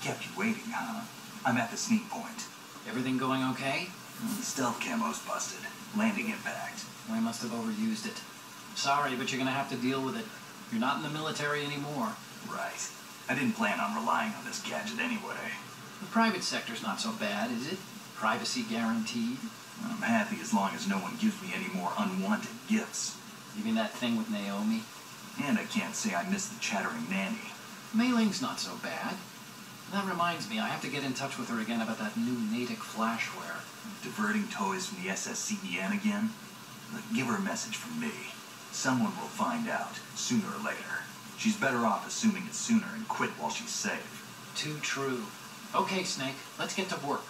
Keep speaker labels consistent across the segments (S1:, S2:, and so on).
S1: Kept you waiting, huh? I'm at the sneak point.
S2: Everything going okay?
S1: The stealth camo's busted. Landing impact.
S2: I must have overused it. Sorry, but you're gonna have to deal with it. You're not in the military anymore.
S1: Right. I didn't plan on relying on this gadget anyway.
S2: The private sector's not so bad, is it? Privacy guaranteed.
S1: I'm happy as long as no one gives me any more unwanted gifts.
S2: You mean that thing with Naomi?
S1: And I can't say I miss the chattering nanny.
S2: Mailing's not so bad. That reminds me, I have to get in touch with her again about that new Natick flashware.
S1: Diverting toys from the SSCEN again? Look, give her a message from me. Someone will find out, sooner or later. She's better off assuming it sooner and quit while she's safe.
S2: Too true. Okay, Snake, let's get to work.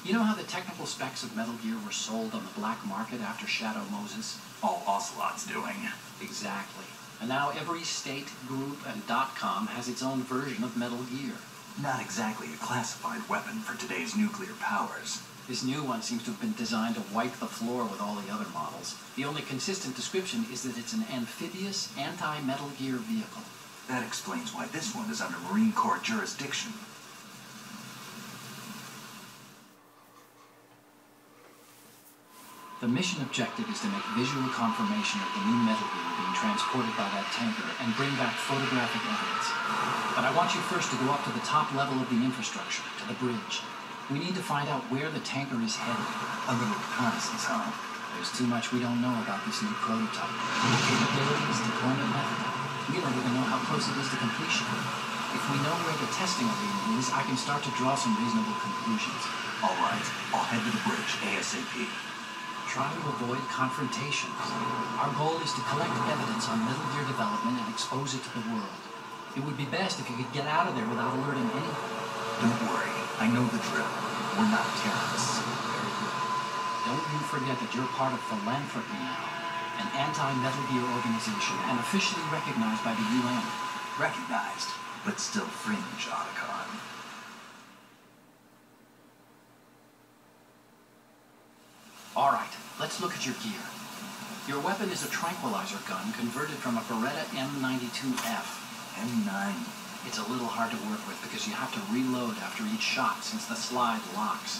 S2: You know how the technical specs of Metal Gear were sold on the black market after Shadow Moses?
S1: All Ocelot's doing.
S2: Exactly. And now every state, group, and .com has its own version of Metal Gear.
S1: Not exactly a classified weapon for today's nuclear powers.
S2: This new one seems to have been designed to wipe the floor with all the other models. The only consistent description is that it's an amphibious, anti-Metal Gear vehicle.
S1: That explains why this one is under Marine Corps jurisdiction.
S2: The mission objective is to make visual confirmation of the new Metal Gear being transported by that tanker and bring back photographic evidence. But I want you first to go up to the top level of the infrastructure, to the bridge. We need to find out where the tanker is headed.
S1: A little reconnaissance, huh?
S2: There's too much we don't know about this new prototype. Capabilities, deployment method. We don't even know how close it is to completion. If we know where the testing arena is, I can start to draw some reasonable conclusions.
S1: All right, I'll head to the bridge ASAP.
S2: Try to avoid confrontations. Our goal is to collect evidence on Metal Gear development and expose it to the world. It would be best if you could get out of there without alerting anyone.
S1: Don't worry, I know the drill. We're not terrorists.
S2: Very good. Don't you forget that you're part of Philanthropy now, an anti-Metal Gear organization and officially recognized by the UN.
S1: Recognized, but still fringe, Otacon.
S2: All right, let's look at your gear. Your weapon is a tranquilizer gun converted from a Beretta M92F.
S1: M9.
S2: It's a little hard to work with because you have to reload after each shot since the slide locks.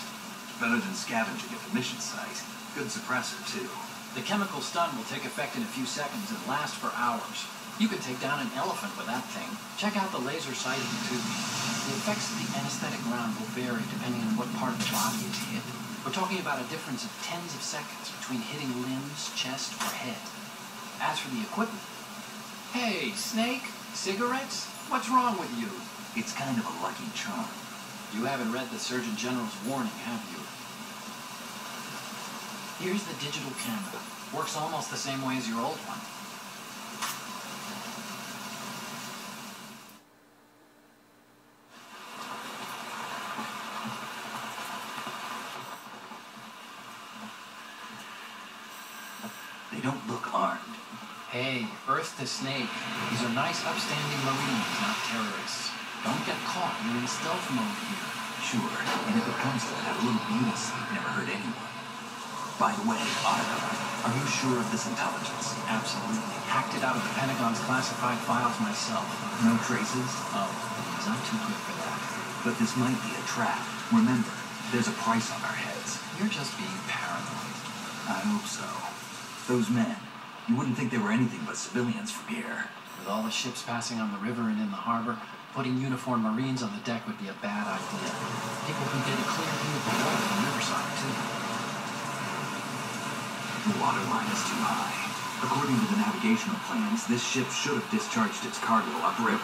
S1: Better than scavenging at the mission site. Good suppressor, too.
S2: The chemical stun will take effect in a few seconds and last for hours. You can take down an elephant with that thing. Check out the laser sighting, too. The effects of the anesthetic round will vary depending on what part of the body is hit. We're talking about a difference of tens of seconds between hitting limbs, chest, or head. As for the equipment... Hey, Snake? Cigarettes? What's wrong with you?
S1: It's kind of a lucky charm.
S2: You haven't read the Surgeon General's warning, have you? Here's the digital camera. Works almost the same way as your old one.
S1: They don't look armed.
S2: Hey, Earth to Snake. These are nice, upstanding Marines, not terrorists. Don't get caught. You're in stealth mode here.
S1: Sure, and if it comes to that, a little beauty sleep never hurt anyone. By the way, Otacon, are you sure of this intelligence?
S2: Absolutely. Hacked it out of the Pentagon's classified files myself.
S1: No traces?
S2: Oh, please, I'm too good for that.
S1: But this might be a trap. Remember, there's a price on our heads.
S2: You're just being paranoid.
S1: I hope so. Those men, you wouldn't think they were anything but civilians from here.
S2: With all the ships passing on the river and in the harbor, putting uniformed Marines on the deck would be a bad idea. People can get a clear view of the water from the riverside, too.
S1: The water line is too high. According to the navigational plans, this ship should have discharged its cargo upriver.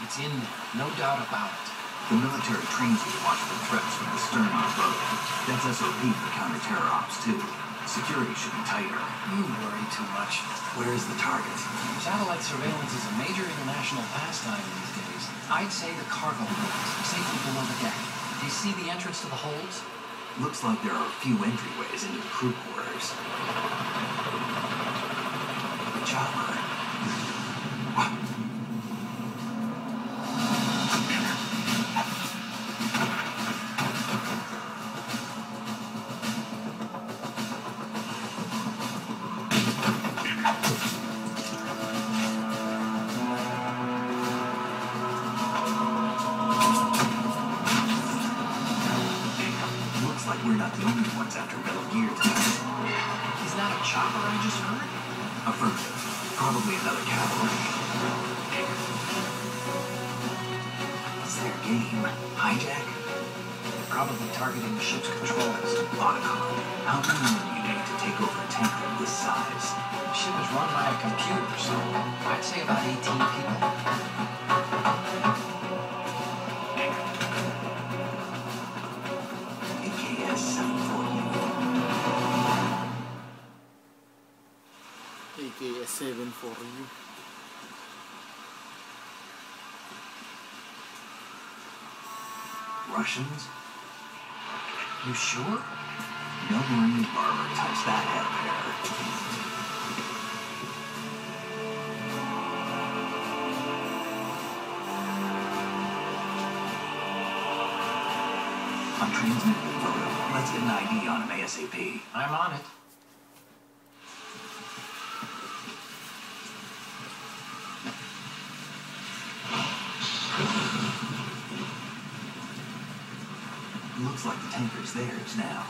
S2: It's in there, no doubt about it.
S1: The military trains you to watch for threats from the stern of the boat. That's SOP for counter-terror ops, too. Security should be tighter.
S2: You worry too much.
S1: Where is the target?
S2: Satellite surveillance is a major international pastime these days. I'd say the cargo holds, safely below the deck. Do you see the entrance to the holds?
S1: Looks like there are a few entryways into the crew quarters. The chopper. not the only ones after Metal Gear tonight.
S2: Is that a chopper I just heard?
S1: Affirmative. Probably another cavalry. It's their game. Hijack?
S2: They're probably targeting the ship's controls.
S1: Otacon. How many men do you need to take over a tanker of this size?
S2: The ship is run by a computer, so I'd say about 18 people.
S3: AKS-7 for you.
S1: Russians?
S2: You sure?
S1: No Marine Barber touched that head of hair. I'm transmitting the photo. Let's get an ID on him ASAP.
S2: I'm on it.
S1: Looks like the tanker's theirs now.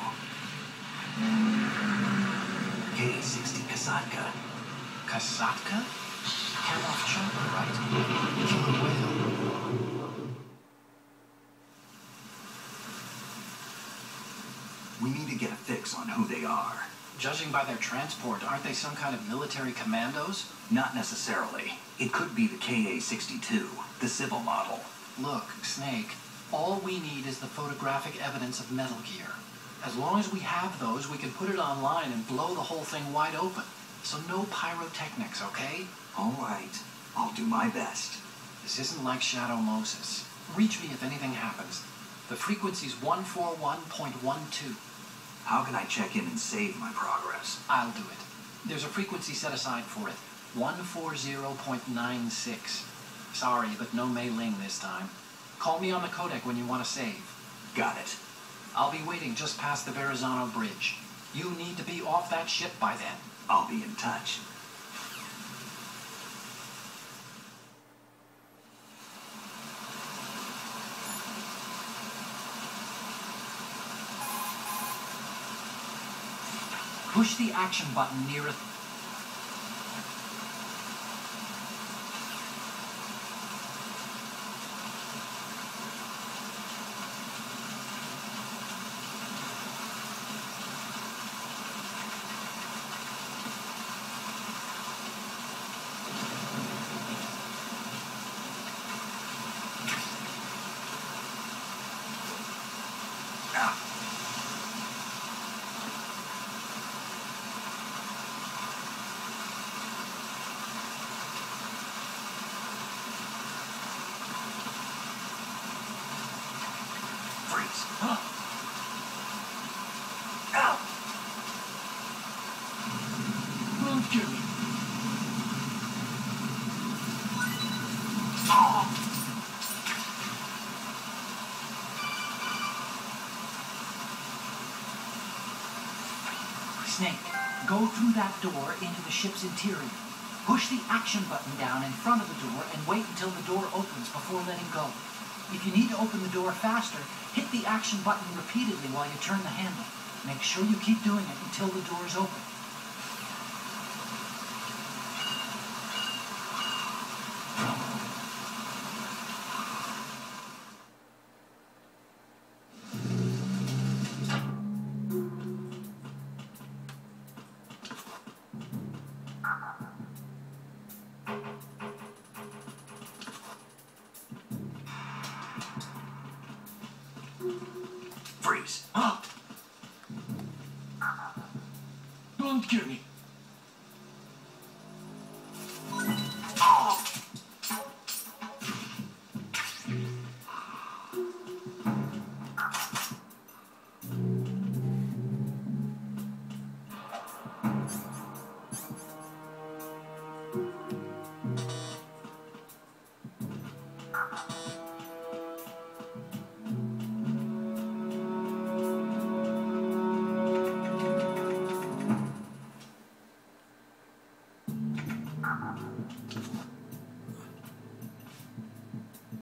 S1: K-60 Kasatka.
S2: Kasatka? Carroll chopper, right? Killer whale.
S1: We need to get a fix on who they are.
S2: Judging by their transport, aren't they some kind of military commandos?
S1: Not necessarily. It could be the KA-62, the civil model.
S2: Look, Snake, all we need is the photographic evidence of Metal Gear. As long as we have those, we can put it online and blow the whole thing wide open. So no pyrotechnics, okay?
S1: All right. I'll do my best.
S2: This isn't like Shadow Moses. Reach me if anything happens. The frequency's 141.12.
S1: How can I check in and save my progress?
S2: I'll do it. There's a frequency set aside for it. 140.96. Sorry, but no Mei Ling this time. Call me on the codec when you want to save.
S1: Got it.
S2: I'll be waiting just past the Verrazano Bridge. You need to be off that ship by then.
S1: I'll be in touch.
S2: Push the action button near it. Snake, go through that door into the ship's interior. Push the action button down in front of the door and wait until the door opens before letting go. If you need to open the door faster, hit the action button repeatedly while you turn the handle. Make sure you keep doing it until the door is open.
S1: Freeze.